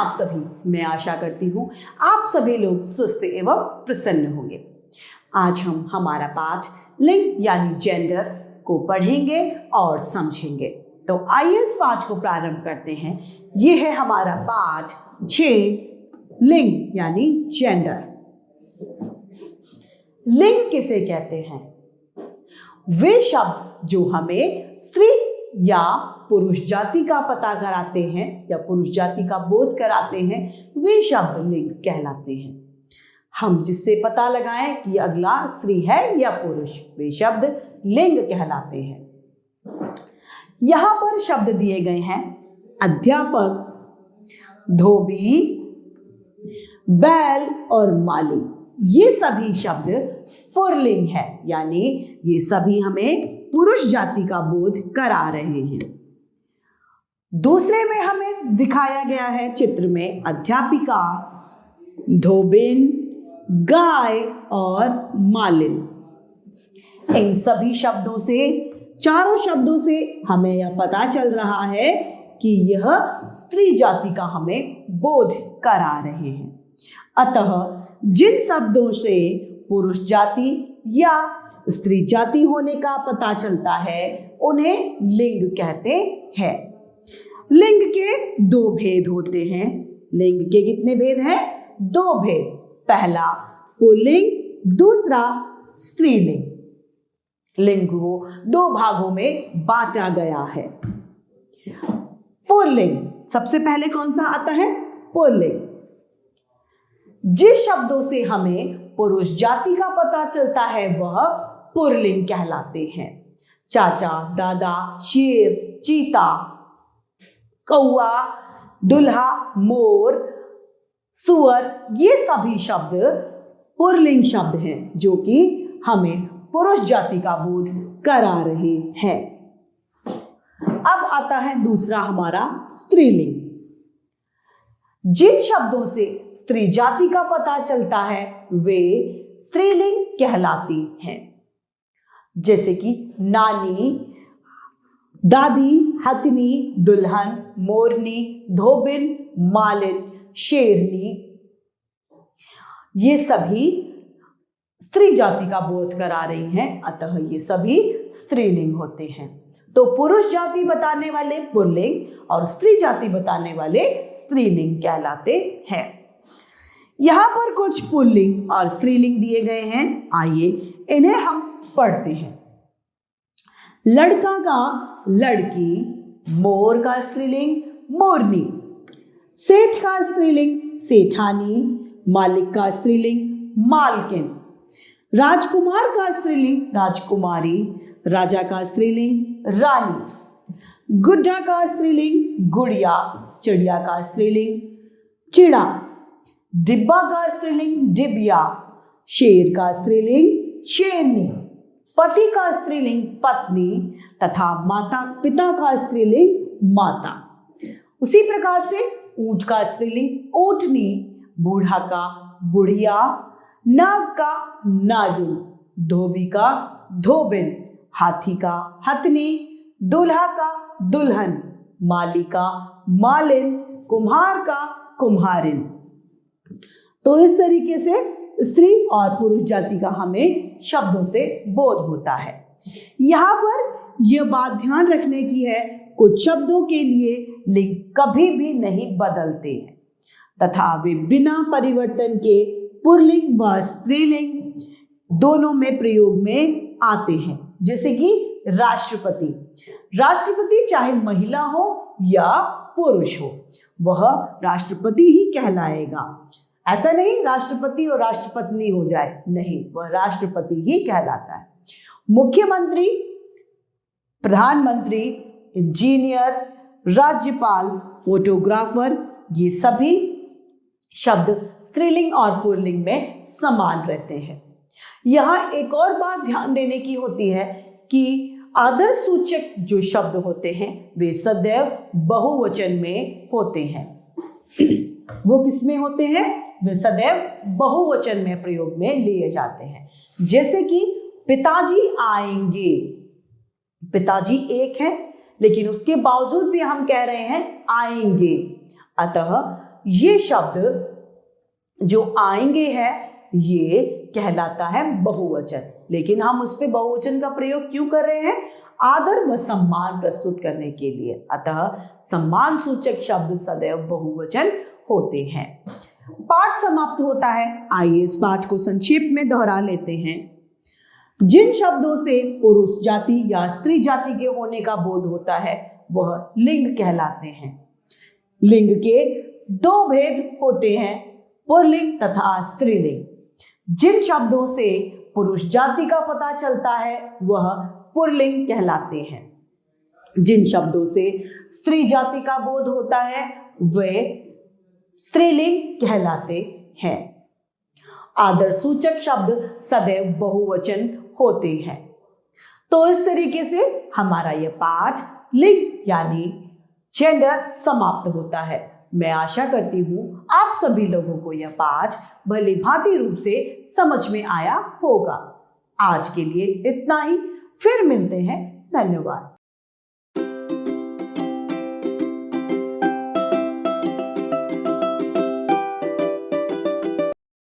आप सभी। मैं आशा करती हूँ आप सभी लोग स्वस्थ एवं प्रसन्न होंगे। आज हम हमारा पाठ लिंग यानी जेंडर को पढ़ेंगे और समझेंगे। तो आइए इस पाठ को प्रारंभ करते हैं। ये है हमारा पाठ 6, लिंग यानी जेंडर। लिंग किसे कहते हैं? वे शब्द जो हमें स्त्री या पुरुष जाति का पता कराते हैं या पुरुष जाति का बोध कराते हैं, वे शब्द लिंग कहलाते हैं। हम जिससे पता लगाएं कि अगला स्त्री है या पुरुष, वे शब्द लिंग कहलाते हैं। यहां पर शब्द दिए गए हैं अध्यापक, धोबी, बैल और माली। ये सभी शब्द पुल्लिंग है, यानी ये सभी हमें पुरुष जाति का बोध करा रहे हैं। दूसरे में हमें दिखाया गया है चित्र में अध्यापिका, धोबिन, गाय और मालिन। इन सभी शब्दों से, चारों शब्दों से हमें यह पता चल रहा है कि यह स्त्री जाति का हमें बोध करा रहे हैं। अतः जिन शब्दों से पुरुष जाति या स्त्री जाति होने का पता चलता है उन्हें लिंग कहते हैं। लिंग के 2 भेद होते हैं। लिंग के कितने भेद हैं? 2 भेद। पहला पुल्लिंग, दूसरा स्त्रीलिंग। लिंग को 2 भागों में बांटा गया है। पुल्लिंग सबसे पहले कौन सा आता है? पुल्लिंग। जिस शब्दों से हमें पुरुष जाति का पता चलता है वह पुल्लिंग कहलाते हैं। चाचा, दादा, शेर, चीता, कौआ, दुल्हा, मोर, सुअर, ये सभी शब्द पुल्लिंग शब्द हैं जो कि हमें पुरुष जाति का बोध करा रहे हैं। अब आता है दूसरा हमारा स्त्रीलिंग। जिन शब्दों से स्त्री जाति का पता चलता है वे स्त्रीलिंग कहलाती हैं। जैसे कि नानी, दादी, हथनी, दुल्हन, मोरनी, धोबिन, मालिन, शेरनी, ये सभी स्त्री जाति का बोध करा रही हैं। अतः ये सभी स्त्रीलिंग होते हैं। तो पुरुष जाति बताने वाले पुल्लिंग और स्त्री जाति बताने वाले स्त्रीलिंग कहलाते हैं। यहां पर कुछ पुल्लिंग और स्त्रीलिंग दिए गए हैं। आइए इन्हें हम पढ़ते हैं। लड़का का लड़की, मोर का स्त्रीलिंग मोरनी, सेठ का स्त्रीलिंग सेठानी, मालिक का स्त्रीलिंग मालकिन, राजकुमार का स्त्रीलिंग राजकुमारी, राजा का स्त्रीलिंग रानी, गुड्डा का स्त्रीलिंग गुड़िया, चिड़िया का स्त्रीलिंग चिड़ा, डिब्बा का स्त्रीलिंग डिबिया, शेर का स्त्रीलिंग शेरनी, पति का स्त्रीलिंग पत्नी तथा माता पिता का स्त्रीलिंग माता। उसी प्रकार से ऊंट का स्त्रीलिंग ऊंटनी, बूढ़ा का बुढ़िया, नाग का नागिन, धोबी का धोबिन, हाथी का हथनी, दूल्हा का दुल्हन, माली का मालिन, कुम्हार का कुम्हारिन। तो इस तरीके से स्त्री और पुरुष जाति का हमें शब्दों से बोध होता है। यहाँ पर यह बात ध्यान रखने की है, कुछ शब्दों के लिए लिंग कभी भी नहीं बदलते हैं तथा वे बिना परिवर्तन के पुल्लिंग व स्त्रीलिंग दोनों में प्रयोग में आते हैं। जैसे कि राष्ट्रपति, राष्ट्रपति चाहे महिला हो या पुरुष हो वह राष्ट्रपति ही कहलाएगा। ऐसा नहीं राष्ट्रपति और राष्ट्रपत्नी हो जाए, नहीं, वह राष्ट्रपति ही कहलाता है। मुख्यमंत्री, प्रधानमंत्री, इंजीनियर, राज्यपाल, फोटोग्राफर, ये सभी शब्द स्त्रीलिंग और पुल्लिंग में समान रहते हैं। यहाँ एक और बात ध्यान देने की होती है कि आदर सूचक जो शब्द होते हैं वे सदैव बहुवचन में होते हैं। वो किस में होते हैं? वे सदैव बहुवचन में प्रयोग में लिए जाते हैं। जैसे कि पिताजी आएंगे, पिताजी एक है लेकिन उसके बावजूद भी हम कह रहे हैं आएंगे। अतः ये शब्द जो आएंगे हैं ये कहलाता है बहुवचन। लेकिन हम उस पे बहुवचन का प्रयोग क्यों कर रहे हैं? आदर व सम्मान प्रस्तुत करने के लिए। अतः सम्मान सूचक शब्द सदैव बहुवचन होते हैं। पाठ समाप्त होता है। आइए इस पाठ को संक्षेप में दोहरा लेते हैं। जिन शब्दों से पुरुष जाति या स्त्री जाति के होने का बोध होता है वह लिंग कहलाते हैं। लिंग के दो भेद होते हैं, पुल्लिंग तथा स्त्रीलिंग। जिन शब्दों से पुरुष जाति का पता चलता है वह पुल्लिंग कहलाते हैं। जिन शब्दों से स्त्री जाति का बोध होता है वे स्त्रीलिंग कहलाते हैं। आदर सूचक शब्द सदैव बहुवचन होते हैं। तो इस तरीके से हमारा यह पाठ लिंग यानी जेंडर समाप्त होता है। मैं आशा करती हूँ आप सभी लोगों को यह पाठ भली भांति रूप से समझ में आया होगा। आज के लिए इतना ही, फिर मिलते हैं। धन्यवाद।